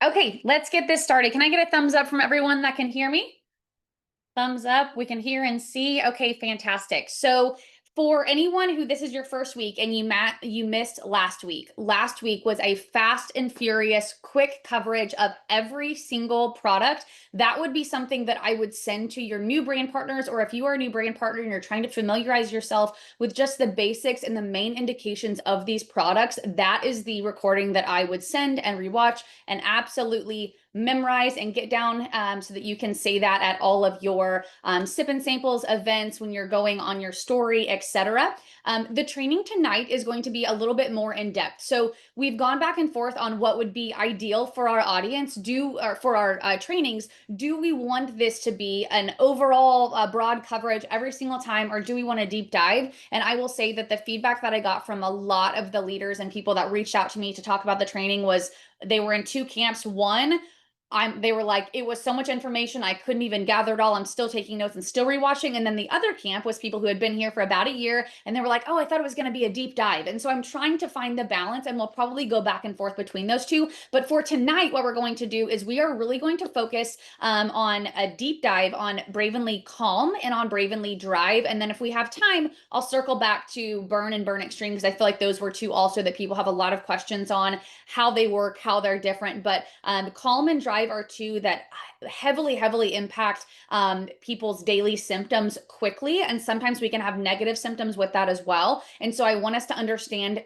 Okay, let's get this started. Can I get a thumbs up from everyone that can hear me? Thumbs up. We can hear and see. Okay, fantastic. So for anyone who this is your first week and you missed last week. Last week was a fast and furious quick coverage of every single product. That would be something that I would send to your new brand partners, or if you are a new brand partner and you're trying to familiarize yourself with just the basics and the main indications of these products, that is the recording that I would send and rewatch and absolutely memorize and get down, so that you can say that at all of your sip and samples events, when you're going on your story, etc. The training tonight is going to be a little bit more in depth. So we've gone back and forth on what would be ideal for our audience, or for our trainings. Do we want this to be an overall broad coverage every single time, or do we want a deep dive? And I will say that the feedback that I got from a lot of the leaders and people that reached out to me to talk about the training was they were in two camps. One, they were like, it was so much information, I couldn't even gather it all. I'm still taking notes and still rewatching. And then the other camp was people who had been here for about a year and they were like, oh, I thought it was going to be a deep dive. And so I'm trying to find the balance, and we'll probably go back and forth between those two. But for tonight, what we're going to do is we are really going to focus on a deep dive on Bravenly Calm and on Bravenly Drive. And then if we have time, I'll circle back to Burn and Burn Extreme, because I feel like those were two also that people have a lot of questions on how they work, how they're different. But Calm and Drive are two that heavily impact people's daily symptoms quickly. And sometimes we can have negative symptoms with that as well. And so I want us to understand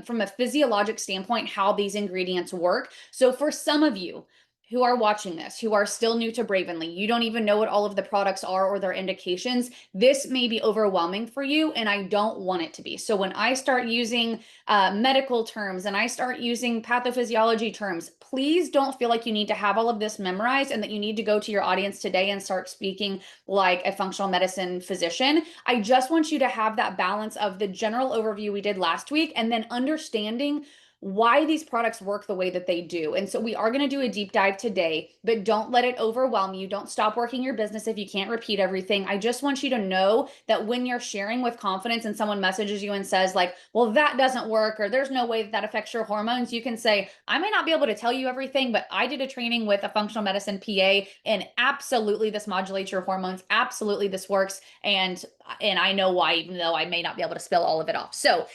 from a physiologic standpoint how these ingredients work. So for some of you who are watching this, who are still new to Bravenly, you don't even know what all of the products are or their indications, this may be overwhelming for you, and I don't want it to be. So when I start using medical terms and I start using pathophysiology terms, please don't feel like you need to have all of this memorized and that you need to go to your audience today and start speaking like a functional medicine physician. I just want you to have that balance of the general overview we did last week and then understanding why these products work the way that they do. And so we are going to do a deep dive today, but don't let it overwhelm you. Don't stop working your business if you can't repeat everything. I just want you to know that when you're sharing with confidence and someone messages you and says like, well, that doesn't work, or there's no way that that affects your hormones, you can say, I may not be able to tell you everything, but I did a training with a functional medicine PA, and absolutely this modulates your hormones. Absolutely this works. And I know why, even though I may not be able to spill all of it off. So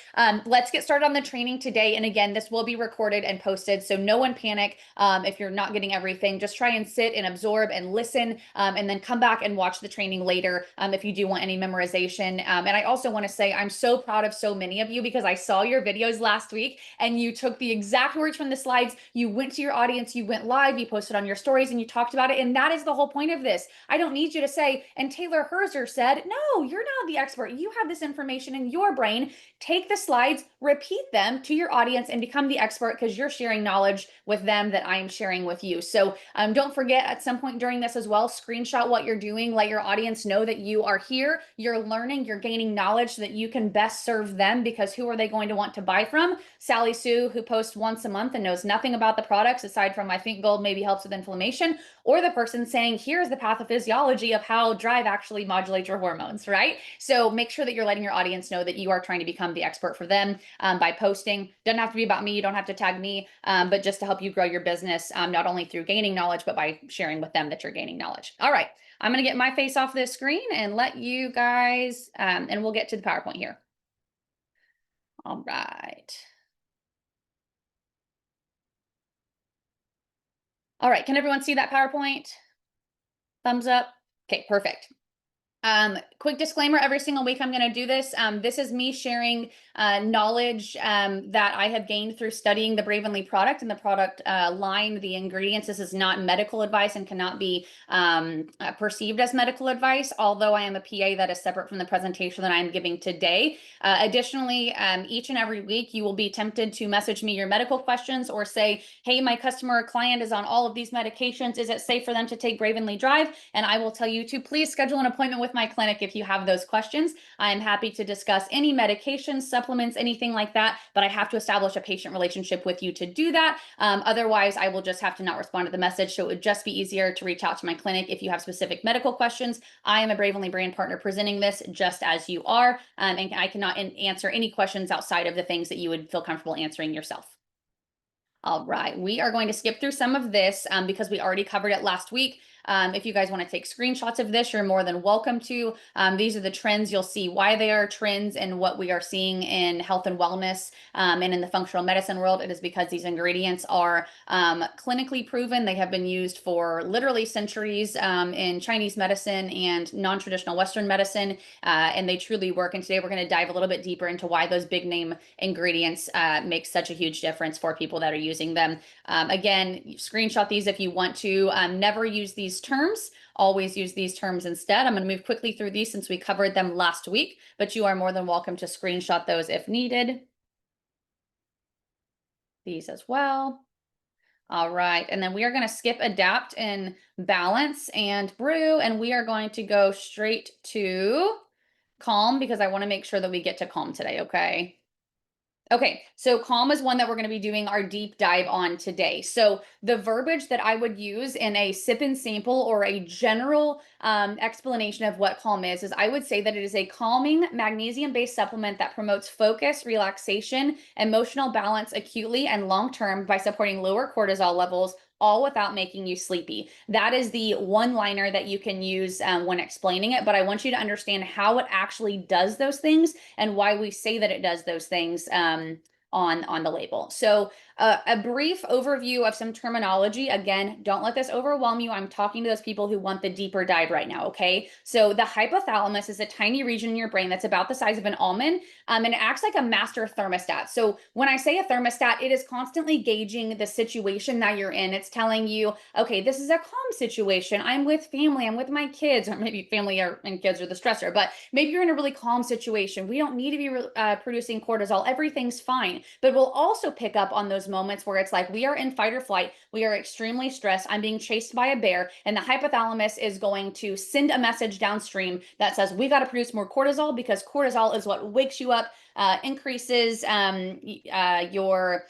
let's get started on the training today. And again, this will be recorded and posted, so no one panic if you're not getting everything. Just try and sit and absorb and listen, and then come back and watch the training later if you do want any memorization. And I also want to say I'm so proud of so many of you, because I saw your videos last week and you took the exact words from the slides, you went to your audience, you went live, you posted on your stories, and you talked about it. And that is the whole point of this. I don't need you to say, and Taylor Herzer said, no, you're not the expert. You have this information in your brain. Take the slides, repeat them to your audience, and become the expert, because you're sharing knowledge with them that I am sharing with you. So don't forget, at some point during this as well, screenshot what you're doing. Let your audience know that you are here, you're learning, you're gaining knowledge so that you can best serve them, because who are they going to want to buy from? Sally Sue, who posts once a month and knows nothing about the products aside from I think gold maybe helps with inflammation, or the person saying, here's the pathophysiology of how Drive actually modulates your hormones, right? So make sure that you're letting your audience know that you are trying to become the expert for them by posting. Doesn't have to be about me. You don't have to tag me, but just to help you grow your business, not only through gaining knowledge, but by sharing with them that you're gaining knowledge. All right. I'm going to get my face off this screen and let you guys, and we'll get to the PowerPoint here. All right. All right. Can everyone see that PowerPoint? Thumbs up. Okay, perfect. Quick disclaimer, every single week I'm going to do this. This is me sharing knowledge that I have gained through studying the Bravenly product and the product line, the ingredients. This is not medical advice and cannot be perceived as medical advice, although I am a PA that is separate from the presentation that I'm giving today. Additionally, each and every week you will be tempted to message me your medical questions or say, hey, my customer or client is on all of these medications. Is it safe for them to take Bravenly Drive? And I will tell you to please schedule an appointment with my clinic if you have those questions. I'm happy to discuss any medications, supplements, anything like that, but I have to establish a patient relationship with you to do that. Otherwise, I will just have to not respond to the message. So it would just be easier to reach out to my clinic if you have specific medical questions. I am a Bravenly brand partner presenting this just as you are, and I cannot answer any questions outside of the things that you would feel comfortable answering yourself. All right, we are going to skip through some of this because we already covered it last week. If you guys want to take screenshots of this, you're more than welcome to. These are the trends. You'll see why they are trends and what we are seeing in health and wellness and in the functional medicine world. It is because these ingredients are clinically proven. They have been used for literally centuries in Chinese medicine and non-traditional Western medicine, and they truly work. And today we're going to dive a little bit deeper into why those big name ingredients make such a huge difference for people that are using them. Again, screenshot these if you want to. Never use these terms. Always use these terms instead. I'm going to move quickly through these since we covered them last week, but you are more than welcome to screenshot those if needed. These as well. All right, and then we are going to skip adapt and balance and brew, and we are going to go straight to calm because I want to make sure that we get to calm today, okay? Okay, so calm is one that we're going to be doing our deep dive on today. So the verbiage that I would use in a sip and sample or a general explanation of what calm is I would say that it is a calming magnesium-based supplement that promotes focus, relaxation, emotional balance acutely and long-term by supporting lower cortisol levels, all without making you sleepy. That is the one-liner that you can use when explaining it, but I want you to understand how it actually does those things and why we say that it does those things on the label. So a brief overview of some terminology. Again, don't let this overwhelm you. I'm talking to those people who want the deeper dive right now, okay? So the hypothalamus is a tiny region in your brain that's about the size of an almond, and it acts like a master thermostat. So when I say a thermostat, it is constantly gauging the situation that you're in. It's telling you, okay, this is a calm situation. I'm with family, I'm with my kids, or maybe family and kids are the stressor, but maybe you're in a really calm situation. We don't need to be producing cortisol. Everything's fine. But we'll also pick up on those moments where it's like we are in fight or flight. We are extremely stressed. I'm being chased by a bear, and the hypothalamus is going to send a message downstream that says we got to produce more cortisol because cortisol is what wakes you up, increases your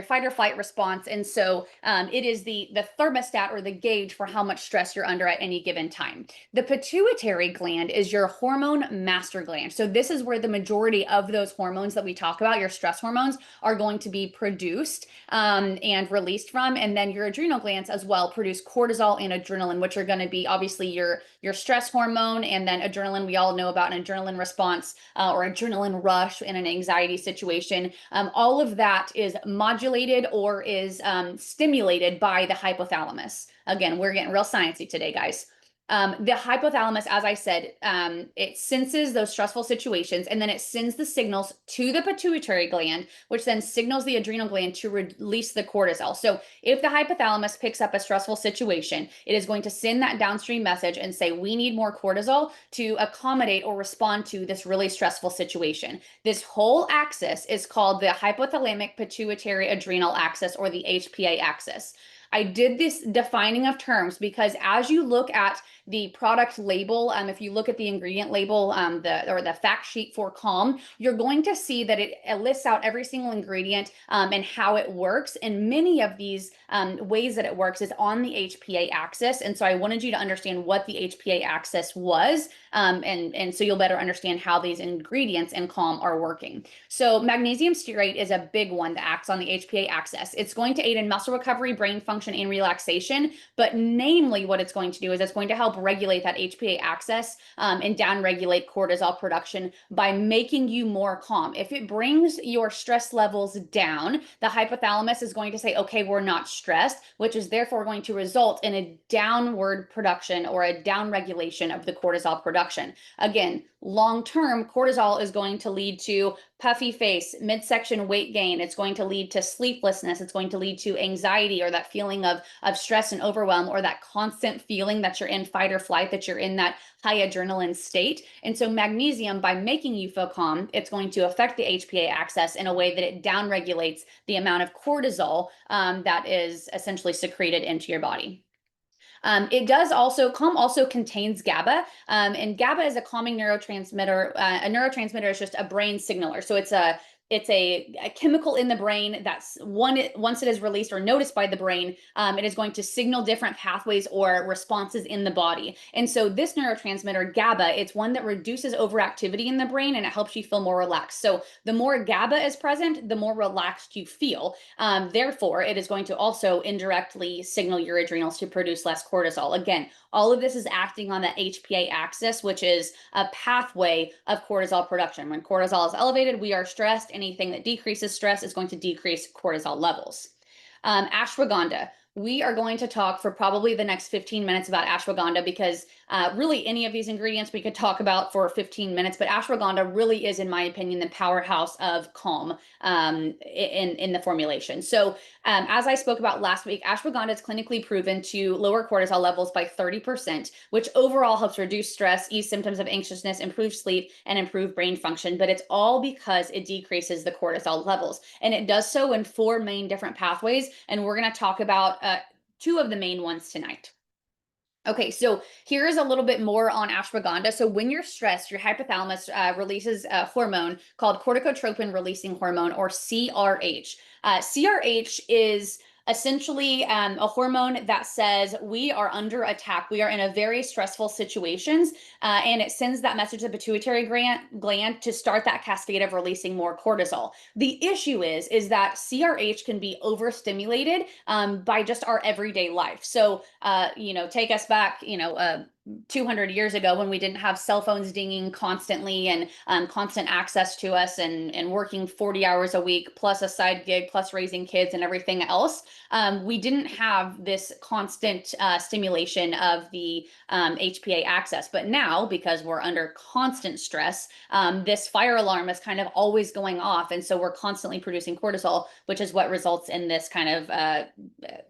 fight or flight response. And so it is the thermostat or the gauge for how much stress you're under at any given time. The pituitary gland is your hormone master gland. So this is where the majority of those hormones that we talk about, your stress hormones, are going to be produced and released from. And then your adrenal glands as well produce cortisol and adrenaline, which are going to be obviously your stress hormone. And then adrenaline, we all know about an adrenaline response or adrenaline rush in an anxiety situation. All of that is modulated or is stimulated by the hypothalamus. Again, we're getting real sciencey today, guys. The hypothalamus, as I said, it senses those stressful situations and then it sends the signals to the pituitary gland, which then signals the adrenal gland to release the cortisol. So if the hypothalamus picks up a stressful situation, it is going to send that downstream message and say, we need more cortisol to accommodate or respond to this really stressful situation. This whole axis is called the hypothalamic pituitary adrenal axis, or the HPA axis. I did this defining of terms because as you look at the product label, if you look at the ingredient label, the fact sheet for Calm, you're going to see that it lists out every single ingredient and how it works. And many of these ways that it works is on the HPA axis. And so I wanted you to understand what the HPA axis was, and so you'll better understand how these ingredients in Calm are working. So magnesium stearate is a big one that acts on the HPA axis. It's going to aid in muscle recovery, brain function, and relaxation. But namely, what it's going to do is it's going to help regulate that HPA axis and downregulate cortisol production by making you more calm. If it brings your stress levels down, the hypothalamus is going to say, okay, we're not stressed, which is therefore going to result in a downward production or a downregulation of the cortisol production. Again, long-term, cortisol is going to lead to puffy face, midsection weight gain. It's going to lead to sleeplessness. It's going to lead to anxiety or that feeling of stress and overwhelm, or that constant feeling that you're in fight or flight, that you're in that high adrenaline state. And so magnesium, by making you feel calm, it's going to affect the HPA axis in a way that it downregulates the amount of cortisol that is essentially secreted into your body. It does also, Calm also contains GABA, and GABA is a calming neurotransmitter. A neurotransmitter is just a brain signaler. So it's a it's a chemical in the brain that's once it is released or noticed by the brain, it is going to signal different pathways or responses in the body. And so this neurotransmitter GABA, it's one that reduces overactivity in the brain and it helps you feel more relaxed. So the more GABA is present, the more relaxed you feel. Therefore, it is going to also indirectly signal your adrenals to produce less cortisol. Again, all of this is acting on the HPA axis, which is a pathway of cortisol production. When cortisol is elevated, we are stressed. Anything that decreases stress is going to decrease cortisol levels. Ashwagandha. We are going to talk for probably the next 15 minutes about ashwagandha because really any of these ingredients we could talk about for 15 minutes, but ashwagandha really is, in my opinion, the powerhouse of calm in the formulation. So as I spoke about last week, ashwagandha is clinically proven to lower cortisol levels by 30%, which overall helps reduce stress, ease symptoms of anxiousness, improve sleep, and improve brain function. But it's all because it decreases the cortisol levels. And it does so in 4 main different pathways. And we're going to talk about 2 of the main ones tonight. Okay, so here's a little bit more on ashwagandha. So when you're stressed, your hypothalamus releases a hormone called corticotropin releasing hormone, or CRH. CRH is essentially a hormone that says we are under attack. We are in a very stressful situations, and it sends that message to the pituitary gland to start that cascade of releasing more cortisol. The issue is that CRH can be overstimulated by just our everyday life. So, take us back, 200 years ago when we didn't have cell phones dinging constantly and constant access to us and working 40 hours a week plus a side gig plus raising kids and everything else. We didn't have this constant stimulation of the HPA axis. But now, because we're under constant stress, this fire alarm is kind of always going off. And so we're constantly producing cortisol, which is what results in this kind of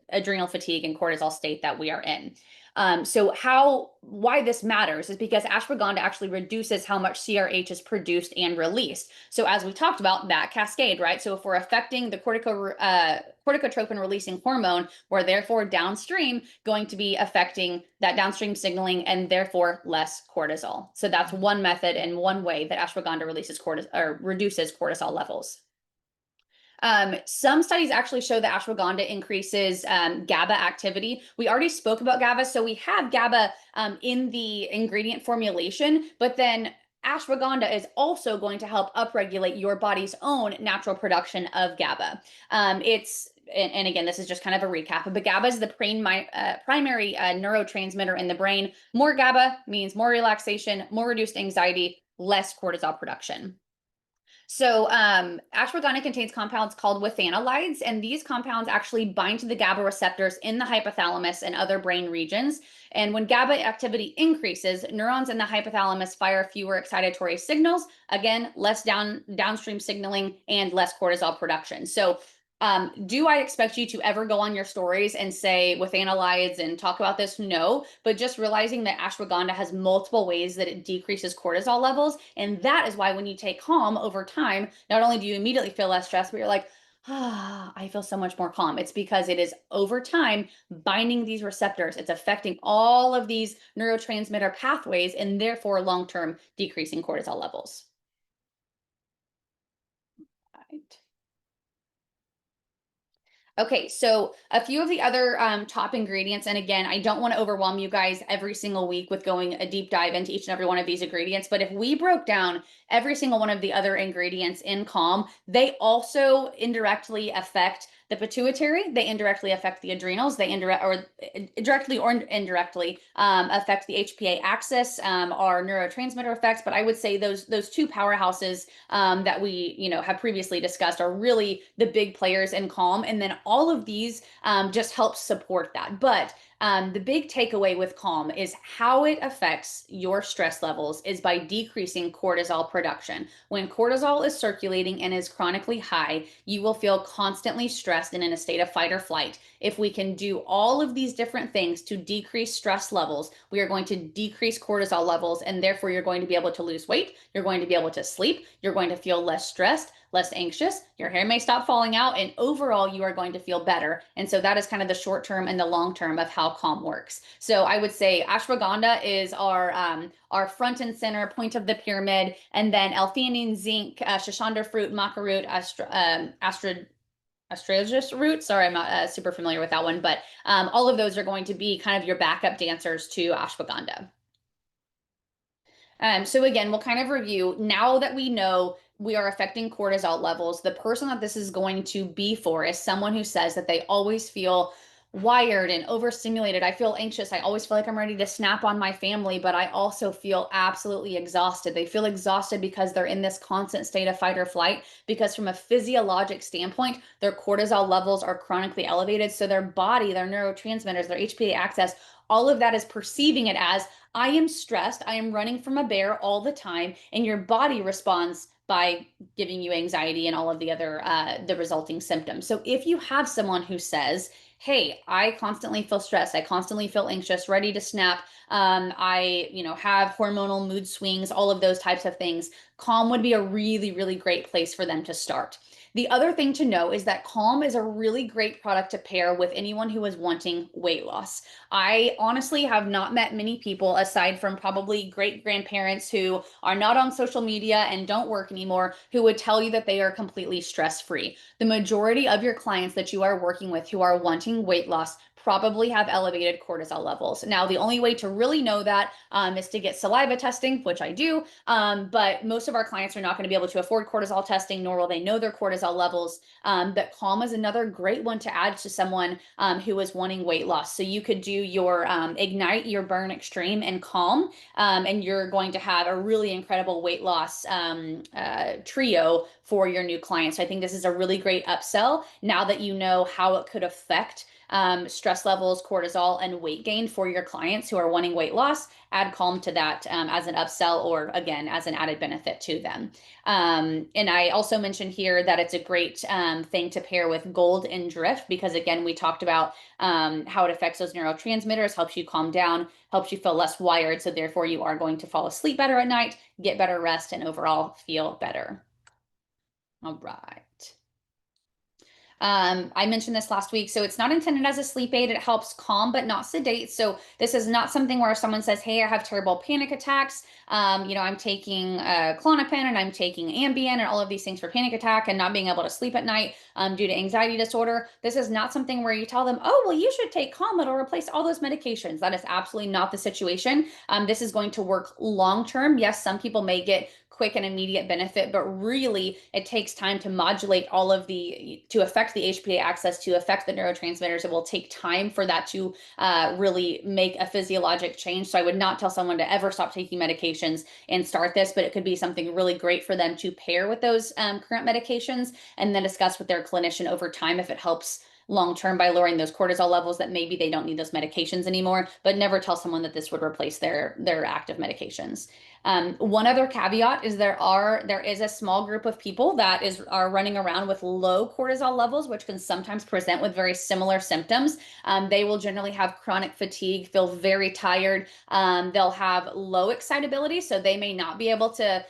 adrenal fatigue and cortisol state that we are in. Why this matters is because ashwagandha actually reduces how much CRH is produced and released. So as we talked about, that cascade, right? So if we're affecting the corticotropin releasing hormone, we're therefore downstream going to be affecting that downstream signaling and therefore less cortisol. So that's one method and one way that ashwagandha reduces cortisol levels. Some studies actually show that ashwagandha increases GABA activity. We already spoke about GABA, so we have GABA in the ingredient formulation, but then ashwagandha is also going to help upregulate your body's own natural production of GABA. And again, this is just kind of a recap, but GABA is the primary neurotransmitter in the brain. More GABA means more relaxation, more reduced anxiety, less cortisol production. So ashwagandha contains compounds called withanolides, and these compounds actually bind to the GABA receptors in the hypothalamus and other brain regions. And when GABA activity increases, neurons in the hypothalamus fire fewer excitatory signals, again, less downstream signaling and less cortisol production. So do I expect you to ever go on your stories and say withanolides and talk about this? No, but just realizing that ashwagandha has multiple ways that it decreases cortisol levels. And that is why when you take calm over time, not only do you immediately feel less stressed, but you're like, I feel so much more calm. It's because it is over time binding these receptors. It's affecting all of these neurotransmitter pathways and therefore long-term decreasing cortisol levels. Right. Okay, so a few of the other top ingredients, and again, I don't want to overwhelm you guys every single week with going a deep dive into each and every one of these ingredients, but if we broke down every single one of the other ingredients in Calm, they also indirectly affect the pituitary, they indirectly affect the adrenals, they directly or indirectly affect the HPA axis, our neurotransmitter effects. But I would say those 2 powerhouses that we have previously discussed are really the big players in Calm, and then all of these just help support that. But the big takeaway with Calm is how it affects your stress levels is by decreasing cortisol production. When cortisol is circulating and is chronically high, you will feel constantly stressed and in a state of fight or flight. If we can do all of these different things to decrease stress levels, we are going to decrease cortisol levels, and therefore you're going to be able to lose weight, you're going to be able to sleep, you're going to feel less stressed, less anxious, your hair may stop falling out, and overall you are going to feel better. And so that is kind of the short term and the long term of how Calm works. So I would say ashwagandha is our front and center point of the pyramid, and then L-theanine, zinc, shishanda fruit, maca root, astragalus root. Sorry, I'm not super familiar with that one, but all of those are going to be kind of your backup dancers to ashwagandha. So again, we'll kind of review now that we know we are affecting cortisol levels. The person that this is going to be for is someone who says that they always feel wired and overstimulated. I feel anxious. I always feel like I'm ready to snap on my family, but I also feel absolutely exhausted. They feel exhausted because they're in this constant state of fight or flight, because from a physiologic standpoint, their cortisol levels are chronically elevated. So their body, their neurotransmitters, their HPA axis, all of that is perceiving it as I am stressed, I am running from a bear all the time, and your body responds by giving you anxiety and all of the other the resulting symptoms. So if you have someone who says, hey, I constantly feel stressed, I constantly feel anxious, ready to snap, I have hormonal mood swings, all of those types of things, Calm would be a really, really great place for them to start. The other thing to know is that Calm is a really great product to pair with anyone who is wanting weight loss. I honestly have not met many people, aside from probably great grandparents who are not on social media and don't work anymore, who would tell you that they are completely stress free. The majority of your clients that you are working with who are wanting weight loss probably have elevated cortisol levels. Now, the only way to really know that is to get saliva testing, which I do, but most of our clients are not going to be able to afford cortisol testing, nor will they know their cortisol levels. But Calm is another great one to add to someone who is wanting weight loss. So you could do your Ignite, your Burn Extreme, and Calm, and you're going to have a really incredible weight loss trio for your new clients. So I think this is a really great upsell now that you know how it could affect stress levels, cortisol, and weight gain for your clients who are wanting weight loss. Add Calm to that as an upsell, or again, as an added benefit to them. And I also mentioned here that it's a great thing to pair with Gold and Drift, because again, we talked about how it affects those neurotransmitters, helps you calm down, helps you feel less wired. So therefore you are going to fall asleep better at night, get better rest, and overall feel better. All right. I mentioned this last week. So it's not intended as a sleep aid. It helps calm but not sedate. So this is not something where someone says, hey, I have terrible panic attacks. I'm taking Klonopin and I'm taking Ambien and all of these things for panic attack and not being able to sleep at night due to anxiety disorder. This is not something where you tell them, oh, well, you should take Calm. It'll replace all those medications. That is absolutely not the situation. This is going to work long term. Yes, some people may get quick and immediate benefit, but really it takes time to modulate all of to affect the HPA axis, to affect the neurotransmitters. It will take time for that to really make a physiologic change. So I would not tell someone to ever stop taking medications and start this, but it could be something really great for them to pair with those current medications and then discuss with their clinician over time if it helps long-term by lowering those cortisol levels, that maybe they don't need those medications anymore, but never tell someone that this would replace their active medications. One other caveat is there is a small group of people that are running around with low cortisol levels, which can sometimes present with very similar symptoms. They will generally have chronic fatigue, feel very tired. They'll have low excitability, so they may not be able to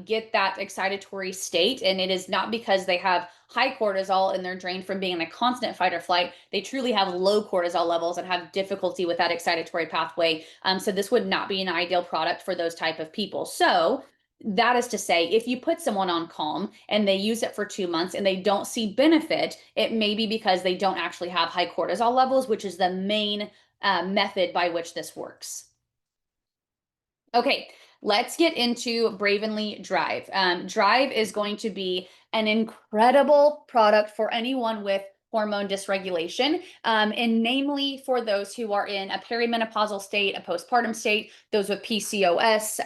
get that excitatory state. And it is not because they have high cortisol and they're drained from being in a constant fight or flight. They truly have low cortisol levels and have difficulty with that excitatory pathway. So this would not be an ideal product for those type of people. So that is to say, if you put someone on Calm and they use it for 2 months and they don't see benefit, it may be because they don't actually have high cortisol levels, which is the main method by which this works. Okay, let's get into Bravenly Drive. Drive is going to be an incredible product for anyone with hormone dysregulation, and namely for those who are in a perimenopausal state, a postpartum state, those with PCOS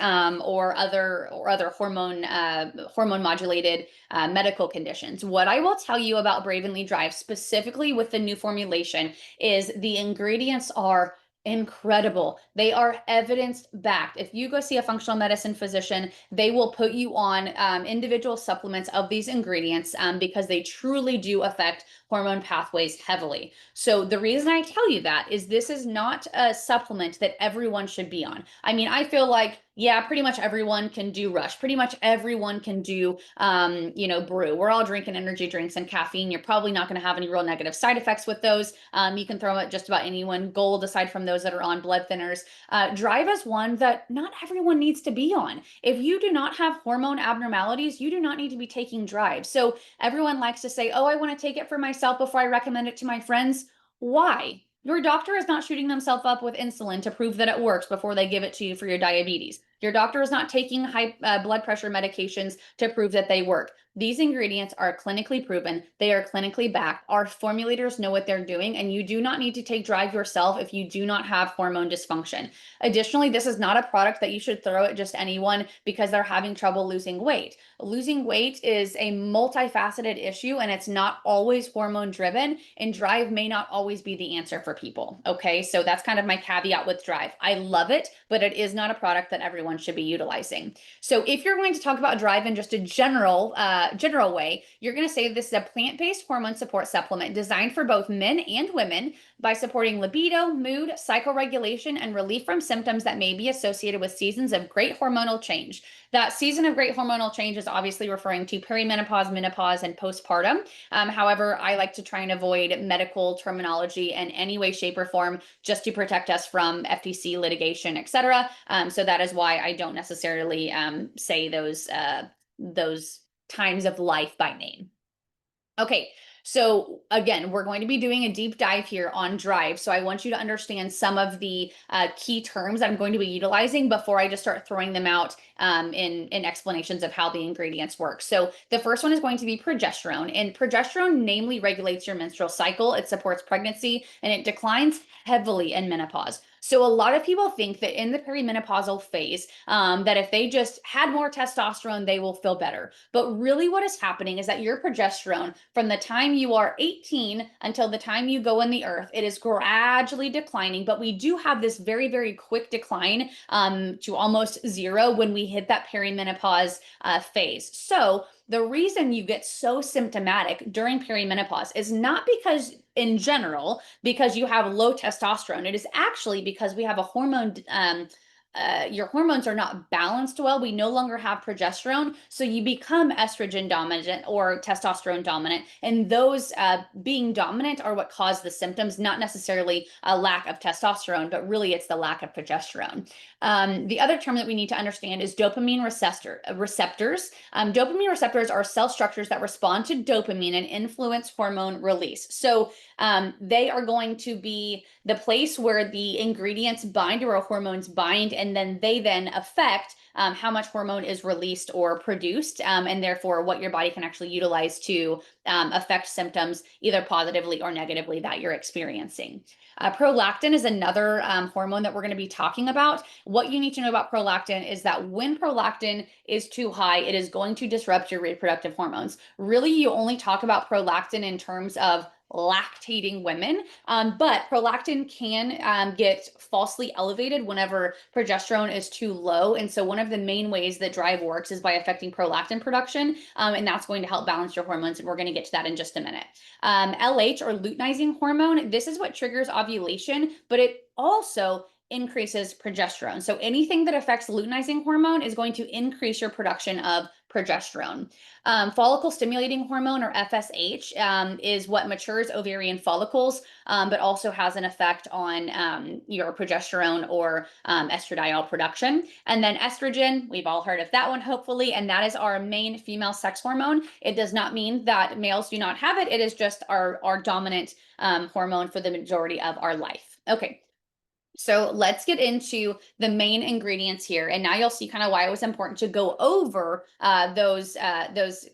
or other hormone modulated medical conditions. What I will tell you about Bravenly Drive, specifically with the new formulation, is the ingredients are incredible. They are evidence backed. If you go see a functional medicine physician, they will put you on individual supplements of these ingredients because they truly do affect hormone pathways heavily. So the reason I tell you that is this is not a supplement that everyone should be on. I mean, I feel like Yeah, pretty much everyone can do rush. Pretty much everyone can do, brew. We're all drinking energy drinks and caffeine. You're probably not going to have any real negative side effects with those. You can throw them at just about anyone. Gold, aside from those that are on blood thinners. Drive is one that not everyone needs to be on. If you do not have hormone abnormalities, you do not need to be taking Drive. So everyone likes to say, oh, I want to take it for myself before I recommend it to my friends. Why? Your doctor is not shooting themselves up with insulin to prove that it works before they give it to you for your diabetes. Your doctor is not taking high blood pressure medications to prove that they work. These ingredients are clinically proven. They are clinically backed. Our formulators know what they're doing, and you do not need to take Drive yourself if you do not have hormone dysfunction. Additionally, this is not a product that you should throw at just anyone because they're having trouble losing weight. Losing weight is a multifaceted issue, and it's not always hormone driven, and Drive may not always be the answer for people. Okay, so that's kind of my caveat with Drive. I love it, but it is not a product that everyone should be utilizing. So if you're going to talk about Drive in just a general way, you're going to say this is a plant-based hormone support supplement designed for both men and women by supporting libido, mood, cycle regulation, and relief from symptoms that may be associated with seasons of great hormonal change. That season of great hormonal change is obviously referring to perimenopause, menopause, and postpartum. However, I like to try and avoid medical terminology in any way, shape, or form just to protect us from FTC litigation, etc. So that is why I don't necessarily say those times of life by name. Okay, so again, we're going to be doing a deep dive here on Drive. So I want you to understand some of the key terms I'm going to be utilizing before I just start throwing them out in explanations of how the ingredients work. So the first one is going to be progesterone, and progesterone namely regulates your menstrual cycle. It supports pregnancy, and it declines heavily in menopause. So a lot of people think that in the perimenopausal phase, that if they just had more testosterone, they will feel better. But really what is happening is that your progesterone, from the time you are 18 until the time you go in the earth, it is gradually declining. But we do have this very, very quick decline to almost zero when we hit that perimenopause phase. So the reason you get so symptomatic during perimenopause is not because in general, because you have low testosterone. It is actually because we have a hormone, your hormones are not balanced well. We no longer have progesterone. So you become estrogen dominant or testosterone dominant. And those being dominant are what cause the symptoms, not necessarily a lack of testosterone, but really it's the lack of progesterone. The other term that we need to understand is dopamine receptors. Dopamine receptors are cell structures that respond to dopamine and influence hormone release. So they are going to be the place where the ingredients bind or hormones bind, and then they then affect how much hormone is released or produced, and therefore what your body can actually utilize to affect symptoms either positively or negatively that you're experiencing. Prolactin is another hormone that we're going to be talking about. What you need to know about prolactin is that when prolactin is too high, it is going to disrupt your reproductive hormones. Really, you only talk about prolactin in terms of lactating women, but prolactin can get falsely elevated whenever progesterone is too low. And so one of the main ways that Drive works is by affecting prolactin production, and that's going to help balance your hormones, and we're going to get to that in just a minute. LH, or luteinizing hormone, this is what triggers ovulation, but it also increases progesterone. So anything that affects luteinizing hormone is going to increase your production of progesterone. Follicle stimulating hormone, or FSH, is what matures ovarian follicles, but also has an effect on your progesterone or estradiol production. And then estrogen, we've all heard of that one, hopefully, and that is our main female sex hormone. It does not mean that males do not have it. It is just our dominant hormone for the majority of our life. Okay. So let's get into the main ingredients here. And now you'll see kind of why it was important to go over those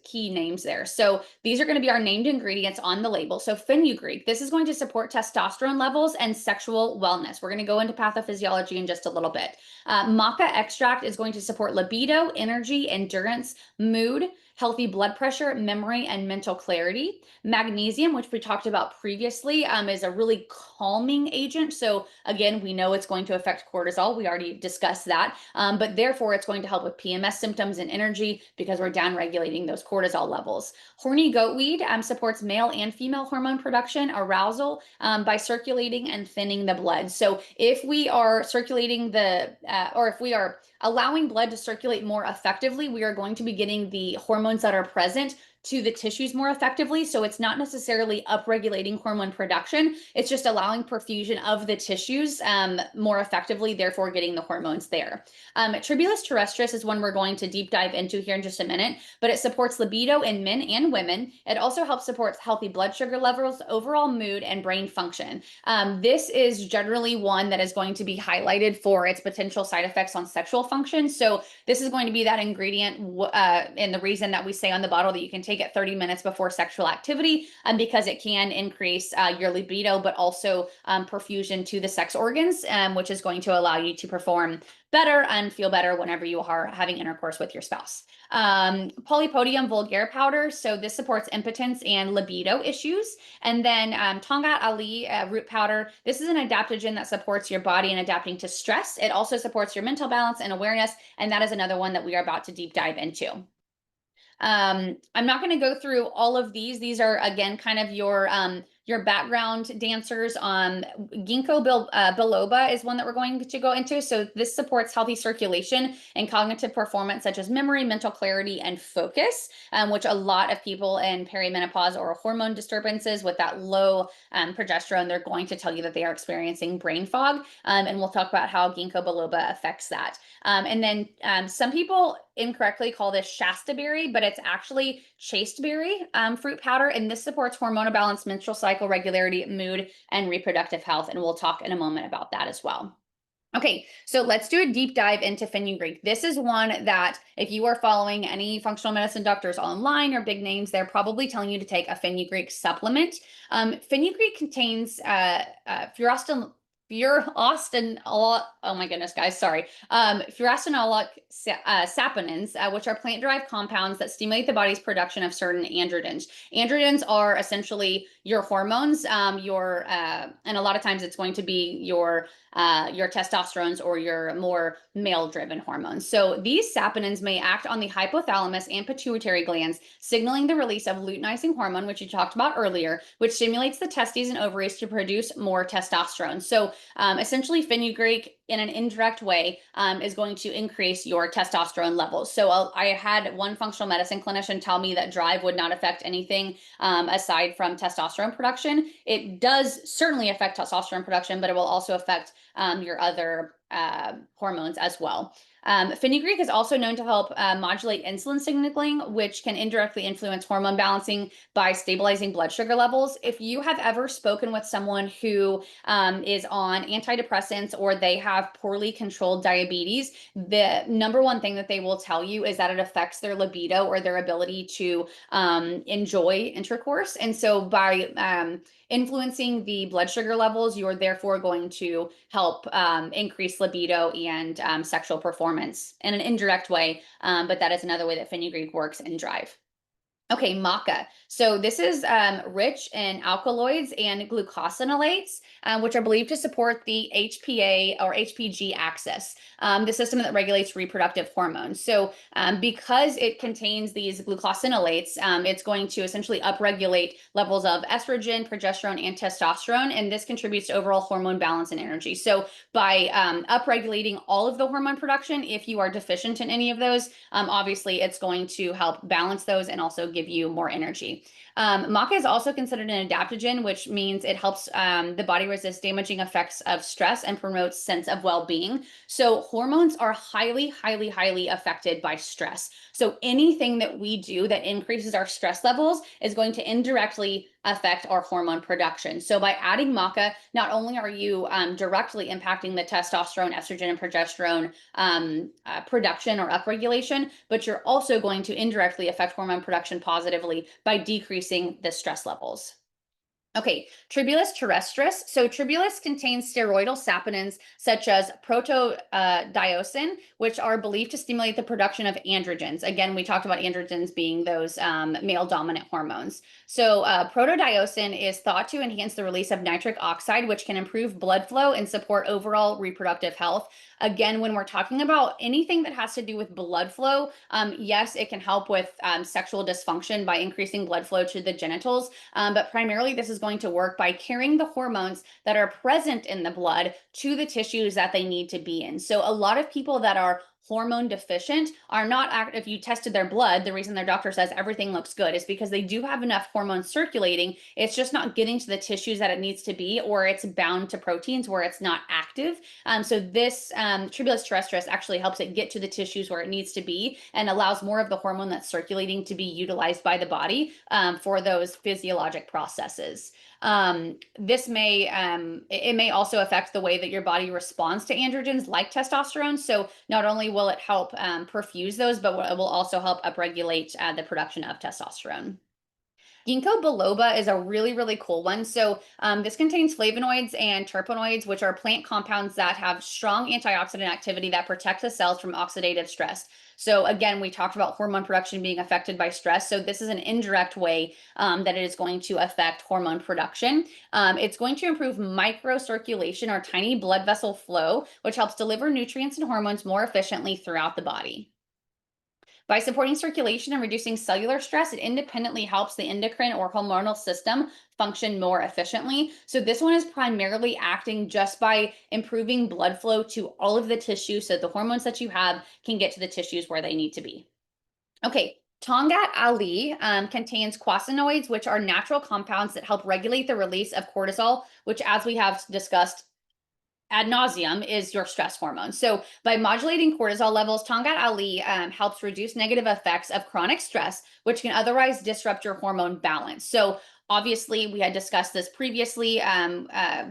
key names there. So these are going to be our named ingredients on the label. So fenugreek, this is going to support testosterone levels and sexual wellness. We're going to go into pathophysiology in just a little bit. Maca extract is going to support libido, energy, endurance, mood, healthy blood pressure, memory, and mental clarity. Magnesium, which we talked about previously, is a really calming agent. So again, we know it's going to affect cortisol. We already discussed that. But therefore, it's going to help with PMS symptoms and energy because we're down regulating those cortisol levels. Horny goatweed supports male and female hormone production, arousal, by circulating and thinning the blood. So if we are circulating or if we are allowing blood to circulate more effectively, we are going to be getting the hormones that are present to the tissues more effectively. So it's not necessarily upregulating hormone production. It's just allowing perfusion of the tissues more effectively, therefore getting the hormones there. Tribulus terrestris is one we're going to deep dive into here in just a minute, but it supports libido in men and women. It also helps support healthy blood sugar levels, overall mood, and brain function. This is generally one that is going to be highlighted for its potential side effects on sexual function. So this is going to be that ingredient and the reason that we say on the bottle that you can take it 30 minutes before sexual activity, because it can increase your libido, but also perfusion to the sex organs, which is going to allow you to perform better and feel better whenever you are having intercourse with your spouse. Polypodium vulgare powder. So this supports impotence and libido issues. And then Tongat Ali root powder. This is an adaptogen that supports your body in adapting to stress. It also supports your mental balance and awareness. And that is another one that we are about to deep dive into. I'm not going to go through all of these. These are, again, kind of your background dancers. Ginkgo biloba is one that we're going to go into. So this supports healthy circulation and cognitive performance, such as memory, mental clarity, and focus, which a lot of people in perimenopause or hormone disturbances with that low progesterone, they're going to tell you that they are experiencing brain fog. And we'll talk about how ginkgo biloba affects that. And then some people incorrectly call this Shasta berry, but it's actually chasteberry fruit powder. And this supports hormonal balance, menstrual cycle regularity, mood, and reproductive health. And we'll talk in a moment about that as well. Okay, so let's do a deep dive into fenugreek. This is one that if you are following any functional medicine doctors online or big names, they're probably telling you to take a fenugreek supplement. Fenugreek contains oh my goodness, guys, sorry. Furanololic saponins, which are plant-derived compounds that stimulate the body's production of certain androgens. Androgens are essentially your hormones, and a lot of times it's going to be your testosterones or your more male-driven hormones. So these saponins may act on the hypothalamus and pituitary glands, signaling the release of luteinizing hormone, which you talked about earlier, which stimulates the testes and ovaries to produce more testosterone. So essentially, fenugreek, in an indirect way, is going to increase your testosterone levels. So I had one functional medicine clinician tell me that drive would not affect anything aside from testosterone production. It does certainly affect testosterone production, but it will also affect your other hormones as well. Fenugreek is also known to help modulate insulin signaling, which can indirectly influence hormone balancing by stabilizing blood sugar levels. If you have ever spoken with someone who is on antidepressants or they have poorly controlled diabetes, the number one thing that they will tell you is that it affects their libido or their ability to enjoy intercourse. And so by influencing the blood sugar levels, you're therefore going to help increase libido and sexual performance in an indirect way, but that is another way that fenugreek works in drive. Okay, maca. So this is rich in alkaloids and glucosinolates, which are believed to support the HPA or HPG axis, the system that regulates reproductive hormones. So because it contains these glucosinolates, it's going to essentially upregulate levels of estrogen, progesterone, and testosterone, and this contributes to overall hormone balance and energy. So by upregulating all of the hormone production, if you are deficient in any of those, obviously it's going to help balance those and also give you more energy. Maca is also considered an adaptogen, which means it helps the body resist damaging effects of stress and promotes sense of well-being. So hormones are highly, highly, highly affected by stress. So anything that we do that increases our stress levels is going to indirectly affect our hormone production. So by adding maca, not only are you directly impacting the testosterone, estrogen, and progesterone production or upregulation, but you're also going to indirectly affect hormone production positively by decreasing the stress levels. Okay, Tribulus terrestris. So Tribulus contains steroidal saponins such as protodiosine, which are believed to stimulate the production of androgens. Again, we talked about androgens being those male dominant hormones. So protodiosine is thought to enhance the release of nitric oxide, which can improve blood flow and support overall reproductive health. Again, when we're talking about anything that has to do with blood flow, yes, it can help with sexual dysfunction by increasing blood flow to the genitals. But primarily, this is going to work by carrying the hormones that are present in the blood to the tissues that they need to be in. So, a lot of people that are hormone deficient are not if you tested their blood, the reason their doctor says everything looks good is because they do have enough hormones circulating. It's just not getting to the tissues that it needs to be, or it's bound to proteins where it's not active. So this Tribulus terrestris actually helps it get to the tissues where it needs to be and allows more of the hormone that's circulating to be utilized by the body for those physiologic processes. This may it may also affect the way that your body responds to androgens like testosterone. So not only will it help perfuse those, but it will also help upregulate the production of testosterone. Ginkgo biloba is a really, really cool one. So this contains flavonoids and terpenoids, which are plant compounds that have strong antioxidant activity that protect the cells from oxidative stress. So again, we talked about hormone production being affected by stress. So this is an indirect way that it is going to affect hormone production. It's going to improve microcirculation or tiny blood vessel flow, which helps deliver nutrients and hormones more efficiently throughout the body. By supporting circulation and reducing cellular stress, it independently helps the endocrine or hormonal system function more efficiently. So, this one is primarily acting just by improving blood flow to all of the tissue so the hormones that you have can get to the tissues where they need to be. Okay, Tongat Ali contains quasinoids, which are natural compounds that help regulate the release of cortisol, which, as we have discussed ad nauseum, is your stress hormone. So by modulating cortisol levels, Tongat Ali helps reduce negative effects of chronic stress, which can otherwise disrupt your hormone balance. So obviously, we had discussed this previously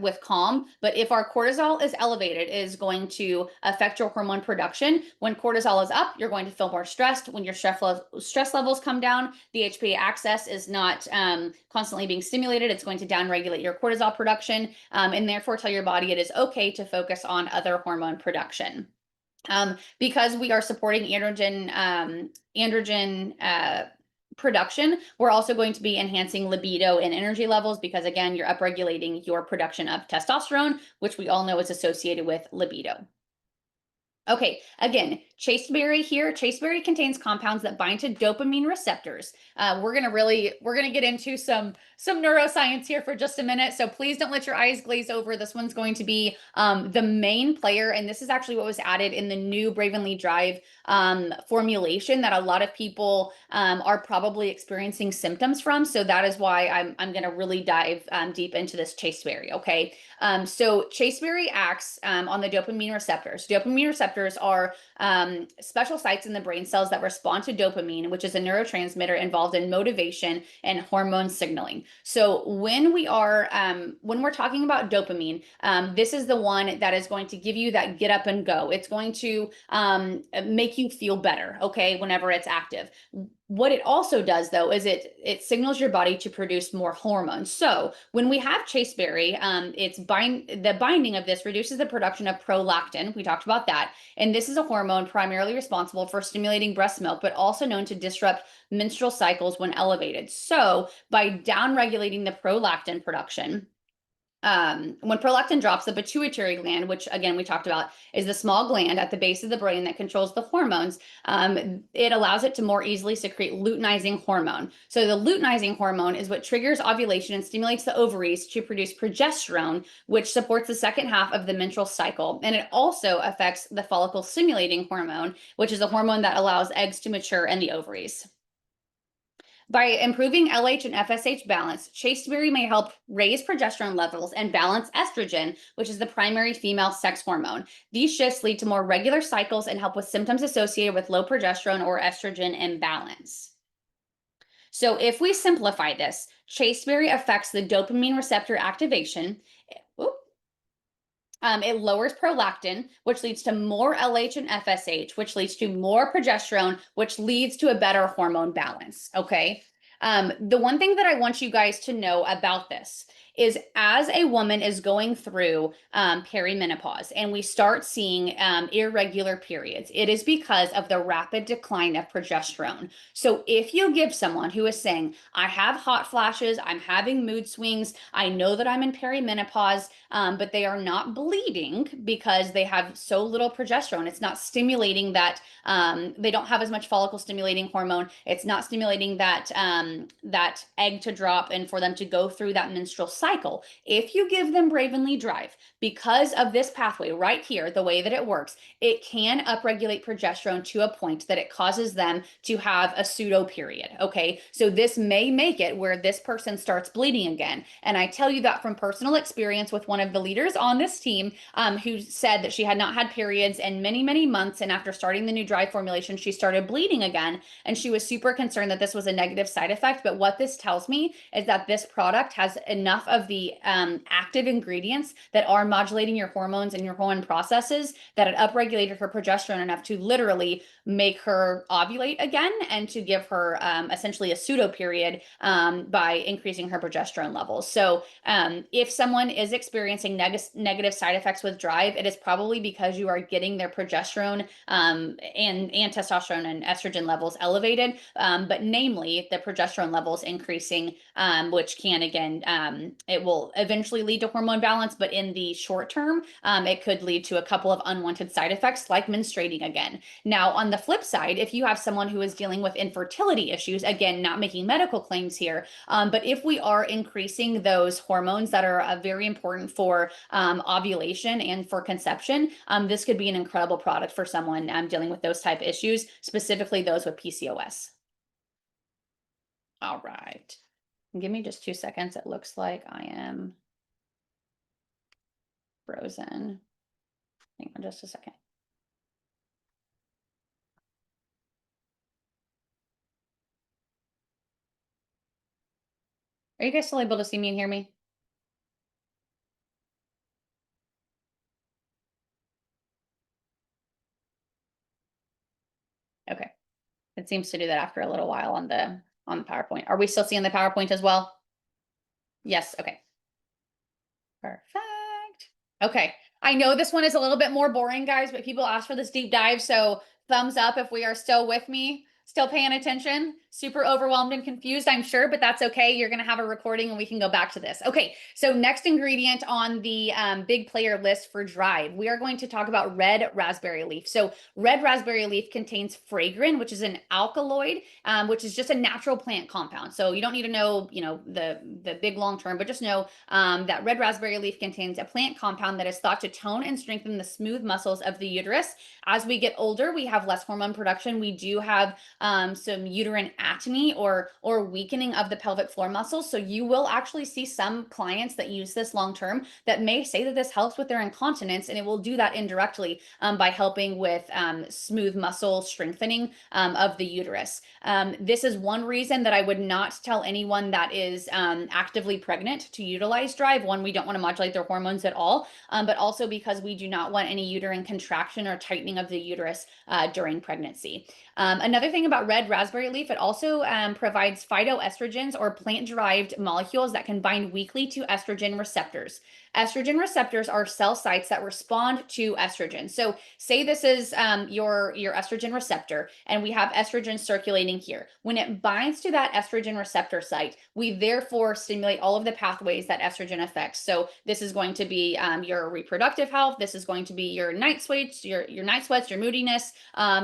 with Calm, but if our cortisol is elevated, it is going to affect your hormone production. When cortisol is up, you're going to feel more stressed. When your stress levels come down, the HPA axis is not constantly being stimulated. It's going to downregulate your cortisol production and therefore tell your body it is okay to focus on other hormone production. Because we are supporting androgen production, we're also going to be enhancing libido and energy levels because, again, you're upregulating your production of testosterone, which we all know is associated with libido. Okay, again, chasteberry here. Chasteberry contains compounds that bind to dopamine receptors. We're gonna get into some neuroscience here for just a minute. So please don't let your eyes glaze over. This one's going to be the main player, and this is actually what was added in the new Bravenly Drive formulation that a lot of people are probably experiencing symptoms from. So that is why I'm gonna really dive deep into this chasteberry. Okay, so chasteberry acts on the dopamine receptors. Dopamine receptors are special sites in the brain cells that respond to dopamine, which is a neurotransmitter involved in motivation and hormone signaling. So when we're talking about dopamine, this is the one that is going to give you that get up and go. It's going to make you feel better, okay, whenever it's active. What it also does, though, is it signals your body to produce more hormones. So when we have chasteberry, the binding of this reduces the production of prolactin. We talked about that, and this is a hormone primarily responsible for stimulating breast milk, but also known to disrupt menstrual cycles when elevated. So by downregulating the prolactin production, when prolactin drops, the pituitary gland, which again we talked about, is the small gland at the base of the brain that controls the hormones. It allows it to more easily secrete luteinizing hormone. So the luteinizing hormone is what triggers ovulation and stimulates the ovaries to produce progesterone, which supports the second half of the menstrual cycle. And it also affects the follicle stimulating hormone, which is a hormone that allows eggs to mature in the ovaries. By improving LH and FSH balance, chasteberry may help raise progesterone levels and balance estrogen, which is the primary female sex hormone. These shifts lead to more regular cycles and help with symptoms associated with low progesterone or estrogen imbalance. So if we simplify this, chasteberry affects the dopamine receptor activation. It lowers prolactin, which leads to more LH and FSH, which leads to more progesterone, which leads to a better hormone balance. Okay. The one thing that I want you guys to know about this is as a woman is going through perimenopause and we start seeing irregular periods, it is because of the rapid decline of progesterone. So if you give someone who is saying, I have hot flashes, I'm having mood swings, I know that I'm in perimenopause, but they are not bleeding because they have so little progesterone, it's not stimulating that, they don't have as much follicle stimulating hormone, it's not stimulating that that egg to drop and for them to go through that menstrual cycle. If you give them Bravenly Drive, because of this pathway right here, the way that it works, it can upregulate progesterone to a point that it causes them to have a pseudo period. Okay, so this may make it where this person starts bleeding again. And I tell you that from personal experience with one of the leaders on this team, who said that she had not had periods in many, many months. And after starting the new Drive formulation, she started bleeding again. And she was super concerned that this was a negative side effect. But what this tells me is that this product has enough of the active ingredients that are modulating your hormones and your hormone processes that it upregulated her progesterone enough to literally make her ovulate again and to give her essentially a pseudo period by increasing her progesterone levels. So if someone is experiencing negative side effects with Drive, it is probably because you are getting their progesterone and testosterone and estrogen levels elevated, but namely the progesterone levels increasing, which can, again, it will eventually lead to hormone balance, but in the short term, it could lead to a couple of unwanted side effects like menstruating again. Now, on the flip side, if you have someone who is dealing with infertility issues, again, not making medical claims here, but if we are increasing those hormones that are very important for ovulation and for conception, this could be an incredible product for someone dealing with those type of issues, specifically those with PCOS. All right. Give me just 2 seconds. It looks like I am frozen. Hang on just a second. Are you guys still able to see me and hear me? Okay. It seems to do that after a little while on the PowerPoint. Are we still seeing the PowerPoint as well? Yes. Okay. Perfect. Okay. I know this one is a little bit more boring, guys, but people asked for this deep dive. So thumbs up if we are still with me, still paying attention. Super overwhelmed and confused, I'm sure, but that's okay. You're going to have a recording and we can go back to this. Okay. So next ingredient on the big player list for Drive, we are going to talk about red raspberry leaf. So red raspberry leaf contains fragrin, which is an alkaloid, which is just a natural plant compound. So you don't need to know, the big long term, but just know that red raspberry leaf contains a plant compound that is thought to tone and strengthen the smooth muscles of the uterus. As we get older, we have less hormone production. We do have some uterine atony or weakening of the pelvic floor muscles. So you will actually see some clients that use this long term that may say that this helps with their incontinence, and it will do that indirectly by helping with smooth muscle strengthening of the uterus. This is one reason that I would not tell anyone that is actively pregnant to utilize Drive. One, we don't want to modulate their hormones at all, but also because we do not want any uterine contraction or tightening of the uterus during pregnancy. Another thing about red raspberry leaf, it also provides phytoestrogens or plant-derived molecules that can bind weakly to estrogen receptors. Estrogen receptors are cell sites that respond to estrogen. So say this is your estrogen receptor, and we have estrogen circulating here. When it binds to that estrogen receptor site, we therefore stimulate all of the pathways that estrogen affects. So this is going to be your reproductive health. This is going to be your night sweats, your moodiness,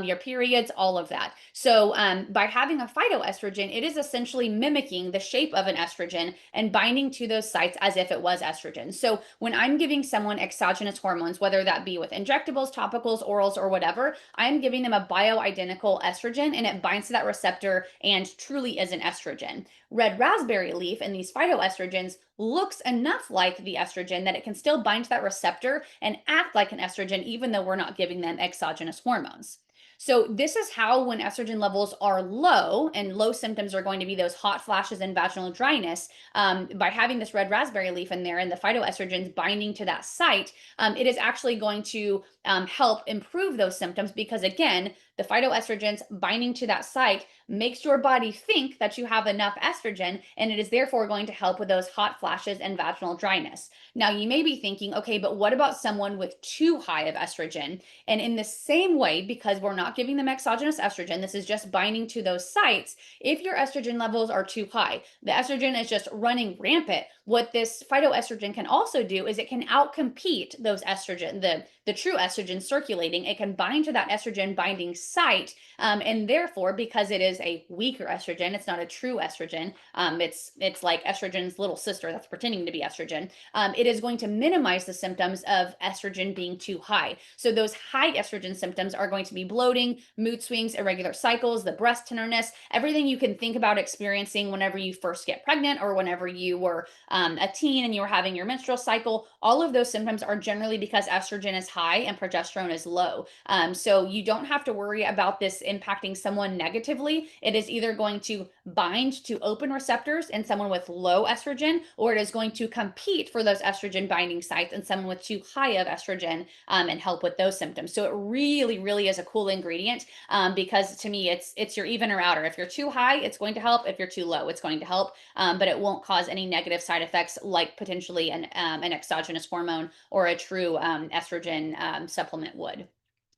your periods, all of that. So by having a phytoestrogen, it is essentially mimicking the shape of an estrogen and binding to those sites as if it was estrogen. So when I'm giving someone exogenous hormones, whether that be with injectables, topicals, orals, or whatever, I'm giving them a bioidentical estrogen, and it binds to that receptor and truly is an estrogen. Red raspberry leaf and these phytoestrogens looks enough like the estrogen that it can still bind to that receptor and act like an estrogen, even though we're not giving them exogenous hormones. So this is how, when estrogen levels are low, and low symptoms are going to be those hot flashes and vaginal dryness, by having this red raspberry leaf in there and the phytoestrogens binding to that site, it is actually going to help improve those symptoms, because again, the phytoestrogens binding to that site makes your body think that you have enough estrogen, and it is therefore going to help with those hot flashes and vaginal dryness. Now, you may be thinking, okay, but what about someone with too high of estrogen? And in the same way, because we're not giving them exogenous estrogen, this is just binding to those sites. If your estrogen levels are too high, the estrogen is just running rampant. What this phytoestrogen can also do is it can outcompete those estrogen, the true estrogen circulating. It can bind to that estrogen binding site, and therefore, because it is a weaker estrogen, it's not a true estrogen. It's like estrogen's little sister that's pretending to be estrogen. It is going to minimize the symptoms of estrogen being too high. So those high estrogen symptoms are going to be bloating, mood swings, irregular cycles, the breast tenderness, everything you can think about experiencing whenever you first get pregnant or whenever you were a teen and you were having your menstrual cycle. All of those symptoms are generally because estrogen is high and progesterone is low. So you don't have to worry about this impacting someone negatively. It is either going to bind to open receptors in someone with low estrogen, or it is going to compete for those estrogen binding sites in someone with too high of estrogen, and help with those symptoms. So it really, really is a cool ingredient, because to me, it's your even or outer. If you're too high, it's going to help. If you're too low, it's going to help, but it won't cause any negative side effects like potentially an exogenous hormone or a true estrogen supplement would.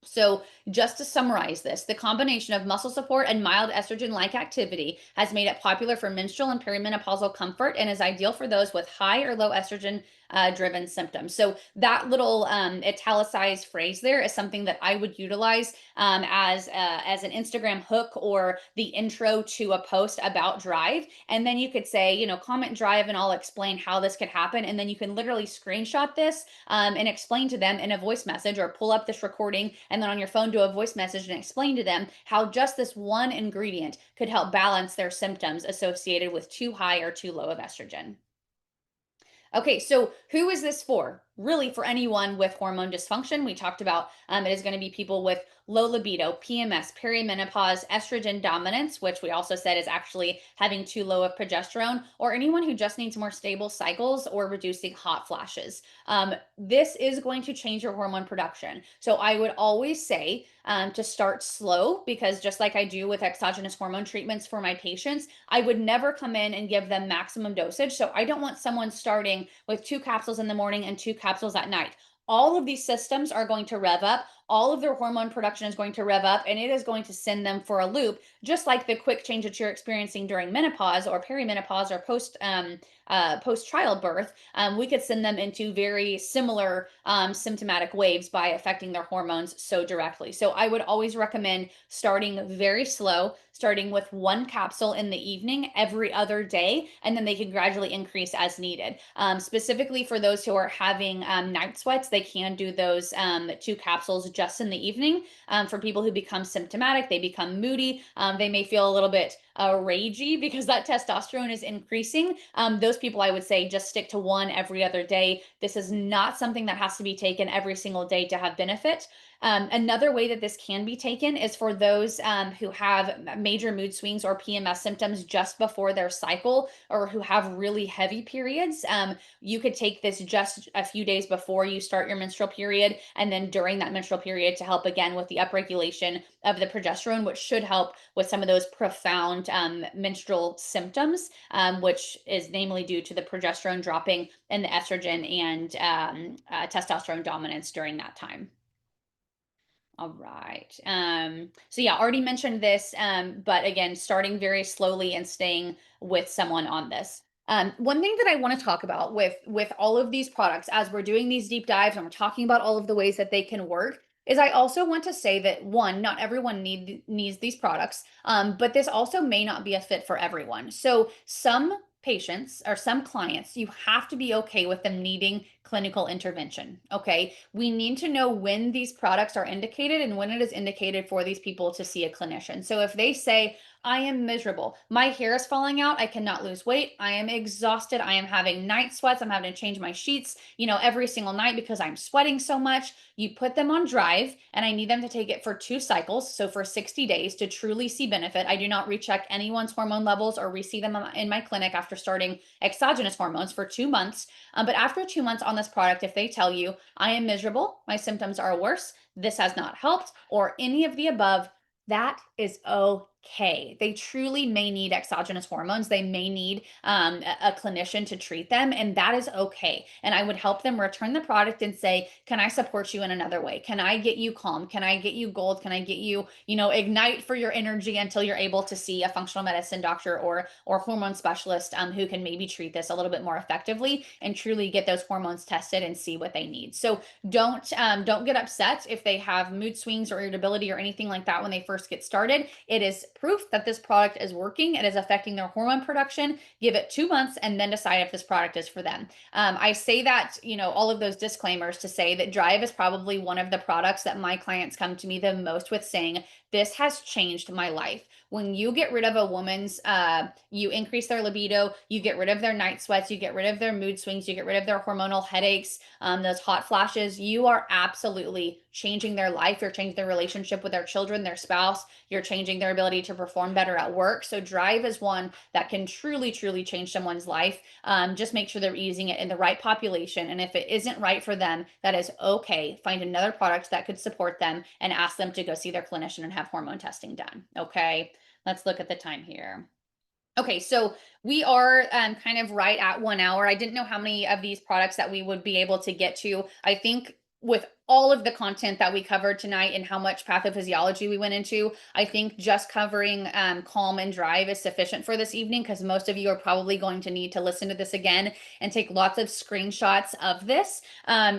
So, just to summarize this, the combination of muscle support and mild estrogen like activity has made it popular for menstrual and perimenopausal comfort and is ideal for those with high or low estrogen driven symptoms. So, that little italicized phrase there is something that I would utilize as an Instagram hook or the intro to a post about Drive. And then you could say, comment Drive and I'll explain how this could happen. And then you can literally screenshot this and explain to them in a voice message, or pull up this recording and then on your phone do a voice message and explain to them how just this one ingredient could help balance their symptoms associated with too high or too low of estrogen. Okay, so who is this for? Really, for anyone with hormone dysfunction. We talked about it is going to be people with low libido, PMS, perimenopause, estrogen dominance, which we also said is actually having too low of progesterone, or anyone who just needs more stable cycles or reducing hot flashes. This is going to change your hormone production. So I would always say to start slow, because just like I do with exogenous hormone treatments for my patients, I would never come in and give them maximum dosage. So I don't want someone starting with 2 capsules in the morning and 2 capsules at night. All of these systems are going to rev up. All of their hormone production is going to rev up, and it is going to send them for a loop, just like the quick change that you're experiencing during menopause or perimenopause or post childbirth. We could send them into very similar symptomatic waves by affecting their hormones so directly. So I would always recommend starting very slow, starting with 1 capsule in the evening every other day, and then they can gradually increase as needed. Specifically for those who are having night sweats, they can do those 2 capsules just in the evening. For people who become symptomatic, they become moody, they may feel a little bit ragey because that testosterone is increasing. Those people, I would say, just stick to one every other day. This is not something that has to be taken every single day to have benefit. Another way that this can be taken is for those who have major mood swings or PMS symptoms just before their cycle, or who have really heavy periods. You could take this just a few days before you start your menstrual period, and then during that menstrual period to help again with the upregulation of the progesterone, which should help with some of those profound menstrual symptoms, which is namely due to the progesterone dropping and the estrogen and testosterone dominance during that time. All right. So yeah, already mentioned this, but again, starting very slowly and staying with someone on this. One thing that I want to talk about with all of these products, as we're doing these deep dives and we're talking about all of the ways that they can work, is I also want to say that one, not everyone needs these products, but this also may not be a fit for everyone. So some patients or some clients, you have to be okay with them needing clinical intervention. Okay. We need to know when these products are indicated and when it is indicated for these people to see a clinician. So if they say, I am miserable, my hair is falling out, I cannot lose weight, I am exhausted, I am having night sweats, I'm having to change my sheets, every single night because I'm sweating so much, you put them on Drive, and I need them to take it for 2 cycles. So for 60 days to truly see benefit. I do not recheck anyone's hormone levels or re-see them in my clinic after starting exogenous hormones for 2 months. But after 2 months on this product, if they tell you, I am miserable, my symptoms are worse, this has not helped, or any of the above, that is okay. They truly may need exogenous hormones. They may need a clinician to treat them, and that is okay. And I would help them return the product and say, "Can I support you in another way? Can I get you calm? Can I get you gold? Can I get you, ignite for your energy until you're able to see a functional medicine doctor or hormone specialist who can maybe treat this a little bit more effectively and truly get those hormones tested and see what they need." So don't get upset if they have mood swings or irritability or anything like that when they first get started. It is proof that this product is working. It is affecting their hormone production. Give it 2 months and then decide if this product is for them. I say that, all of those disclaimers to say that Drive is probably one of the products that my clients come to me the most with, saying, "This has changed my life." When you get rid of a woman's, you increase their libido, you get rid of their night sweats, you get rid of their mood swings, you get rid of their hormonal headaches, those hot flashes, you are absolutely changing their life. You're changing their relationship with their children, their spouse. You're changing their ability to perform better at work. So Drive is one that can truly, truly change someone's life. Just make sure they're using it in the right population. And if it isn't right for them, that is okay. Find another product that could support them and ask them to go see their clinician and have hormone testing done. Okay. Let's look at the time here. Okay, so we are kind of right at 1 hour. I didn't know how many of these products that we would be able to get to. I think with all of the content that we covered tonight and how much pathophysiology we went into, I think just covering Calm and Drive is sufficient for this evening, because most of you are probably going to need to listen to this again and take lots of screenshots of this.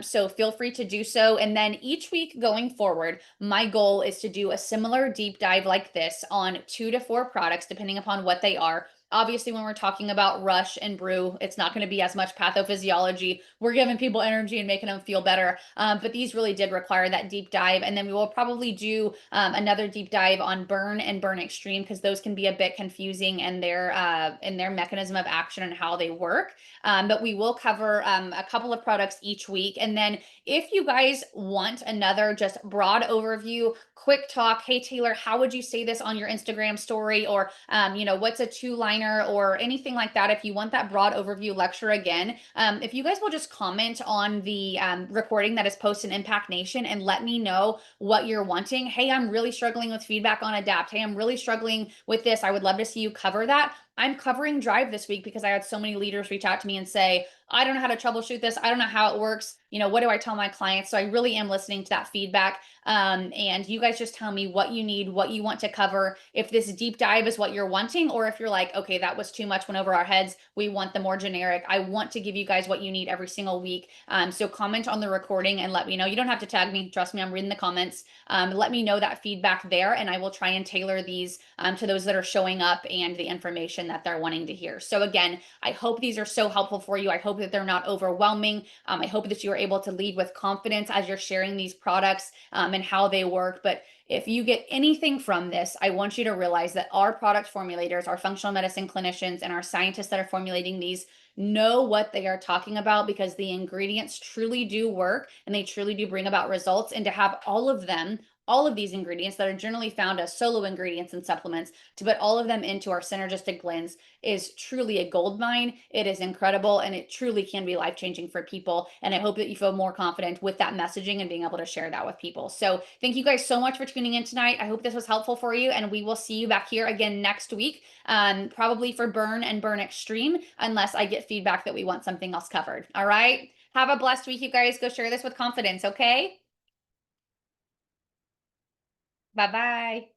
So feel free to do so. And then each week going forward, my goal is to do a similar deep dive like this on 2 to 4 products, depending upon what they are. Obviously, when we're talking about Rush and Brew, it's not going to be as much pathophysiology. We're giving people energy and making them feel better. But these really did require that deep dive. And then we will probably do another deep dive on Burn and Burn Extreme, because those can be a bit confusing in their mechanism of action and how they work. But we will cover a couple of products each week. And then if you guys want another just broad overview, quick talk, "Hey Taylor, how would you say this on your Instagram story?" Or what's a 2-liner or anything like that. If you want that broad overview lecture again, if you guys will just comment on the recording that is posted in Impact Nation and let me know what you're wanting. "Hey, I'm really struggling with feedback on Adapt. Hey, I'm really struggling with this. I would love to see you cover that." I'm covering Drive this week because I had so many leaders reach out to me and say, "I don't know how to troubleshoot this. I don't know how it works. What do I tell my clients?" So I really am listening to that feedback. And you guys just tell me what you need, what you want to cover. If this deep dive is what you're wanting, or if you're like, "Okay, that was too much, went over our heads. We want the more generic." I want to give you guys what you need every single week. So comment on the recording and let me know. You don't have to tag me. Trust me, I'm reading the comments. Let me know that feedback there, and I will try and tailor these to those that are showing up and the information that they're wanting to hear. So again, I hope these are so helpful for you. I hope that they're not overwhelming. I hope that you are able to lead with confidence as you're sharing these products and how they work. But if you get anything from this, I want you to realize that our product formulators, our functional medicine clinicians, and our scientists that are formulating these know what they are talking about, because the ingredients truly do work and they truly do bring about results. And to have all of these ingredients that are generally found as solo ingredients and supplements, to put all of them into our synergistic blends is truly a gold mine. It is incredible, and it truly can be life-changing for people. And I hope that you feel more confident with that messaging and being able to share that with people. So thank you guys so much for tuning in tonight. I hope this was helpful for you, and we will see you back here again next week, probably for Burn and Burn Extreme, unless I get feedback that we want something else covered. All right. Have a blessed week, you guys. Go share this with confidence. Okay. Bye-bye.